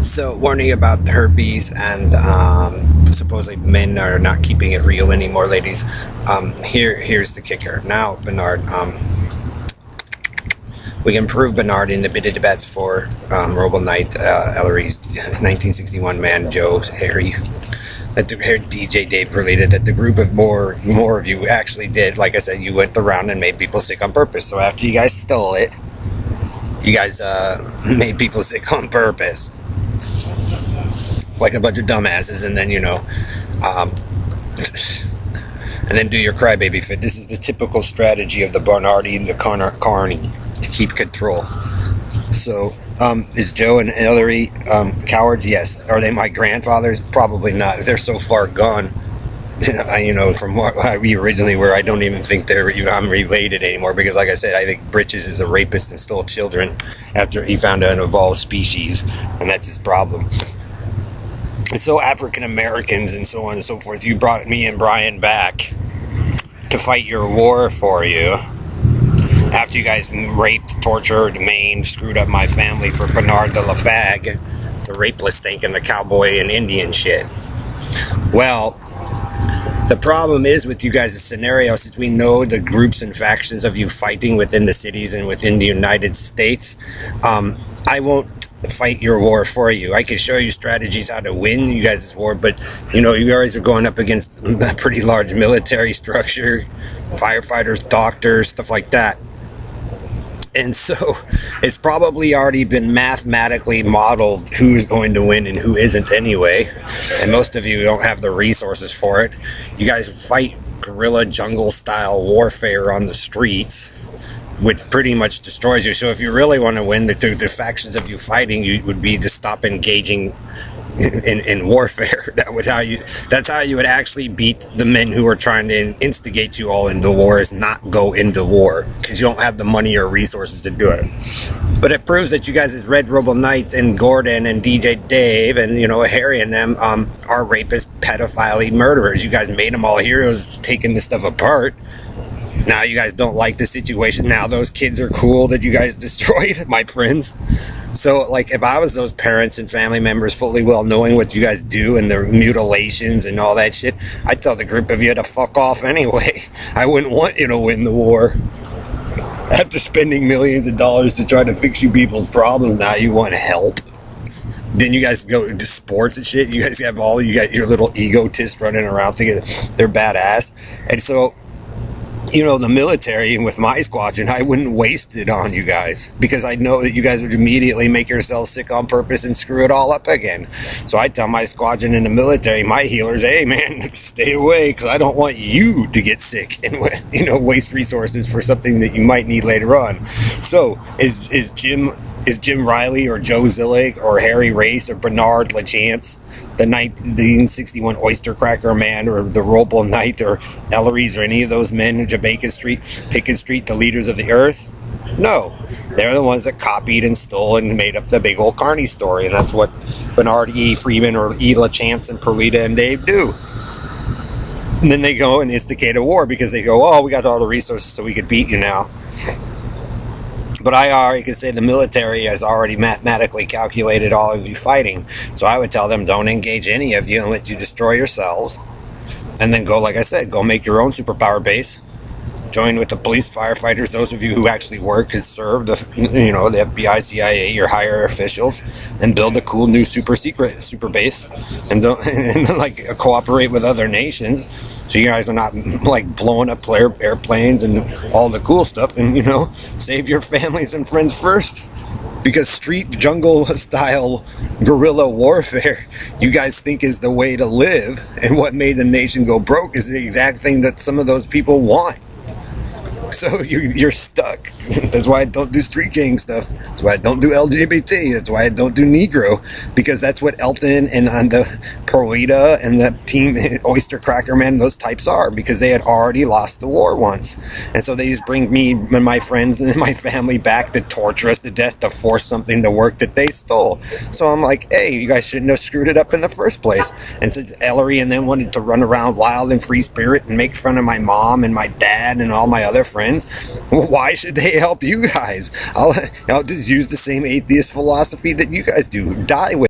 So, warning about the herpes and supposedly men are not keeping it real anymore, ladies. Here's the kicker. Now, Bernard, we can prove Bernard in the bid of debats for Roble Knight, Ellery's 1961 man, Joe Harry. That the DJ Dave related that the group of more of you actually did. Like I said, you went around and made people sick on purpose. So after you guys stole it, you guys made people sick on purpose, like a bunch of dumbasses, and then and then do your crybaby fit. This is the typical strategy of the Bernardi and the Carney to keep control. So, is Joe and Hillary cowards? Yes. Are they my grandfathers? Probably not. They're so far gone. From what we originally were, I don't even think I'm related anymore. Because, like I said, I think Britches is a rapist and stole children after he found an evolved species, and that's his problem. So African Americans and so on and so forth, you brought me and Brian back to fight your war for you after you guys raped, tortured, maimed, screwed up my family for Bernard de la Fag, the rapeless thinking the cowboy and Indian shit. Well, the problem is with you guys' scenario, since we know the groups and factions of you fighting within the cities and within the United States, I won't fight your war for you. I can show you strategies how to win you guys' war, but you guys are going up against a pretty large military structure, firefighters, doctors, stuff like that. And so it's probably already been mathematically modeled who's going to win and who isn't anyway. And most of you don't have the resources for it. You guys fight guerrilla jungle style warfare on the streets, which pretty much destroys you. So if you really want to win, the factions of you fighting, you would be to stop engaging in warfare. That's how you would actually beat the men who are trying to instigate you all into war, is not go into war, because you don't have the money or resources to do it. But it proves that you guys, as Red Roble Knight and Gordon and DJ Dave and Harry and them, are rapists, pedophiles, murderers. You guys made them all heroes, taking this stuff apart. Now you guys don't like the situation. Now those kids are cool that you guys destroyed, my friends. So, like, if I was those parents and family members fully well knowing what you guys do and the mutilations and all that shit, I'd tell the group of you to fuck off anyway. I wouldn't want you to win the war. After spending millions of dollars to try to fix you people's problems, now you want help. Then you guys go into sports and shit. You guys have you got your little egotists running around thinking they're badass. And so, the military, and with my squadron, I wouldn't waste it on you guys, because I know that you guys would immediately make yourselves sick on purpose and screw it all up again. So I tell my squadron in the military, my healers, hey man, stay away, because I don't want you to get sick and waste resources for something that you might need later on. So is Jim Riley or Joe Zillig or Harry Race or Bernard LaChance, the 1961 Oyster Cracker man, or the Roble Knight or Ellery's, or any of those men in Jamaica Street, Pickett Street, the leaders of the earth? No. They're the ones that copied and stole and made up the big old Carney story, and that's what Bernard E. Freeman or E. LaChance and Perlita and Dave do. And then they go and instigate a war because they go, oh, we got all the resources so we could beat you now. But I already can say the military has already mathematically calculated all of you fighting. So I would tell them, don't engage any of you and let you destroy yourselves. And then go, like I said, go make your own superpower base. Join with the police, firefighters, those of you who actually work and serve the FBI, CIA, your higher officials, and build a cool new super base, and cooperate with other nations, so you guys are not like blowing up airplanes and all the cool stuff, and save your families and friends first. Because street jungle style guerrilla warfare, you guys think is the way to live, and what made the nation go broke is the exact thing that some of those people want. So you're stuck. That's why I don't do street gang stuff. That's why I don't do LGBT. That's why I don't do Negro. Because that's what Elton and the Perlita and the team Oyster Cracker Man, those types are. Because they had already lost the war once. And so they just bring me and my friends and my family back to torture us to death, to force something to work that they stole. So I'm like, hey, you guys shouldn't have screwed it up in the first place. And since Ellery and them wanted to run around wild and free spirit and make fun of my mom and my dad and all my other friends, why should they help you guys? I'll just use the same atheist philosophy that you guys do. Die with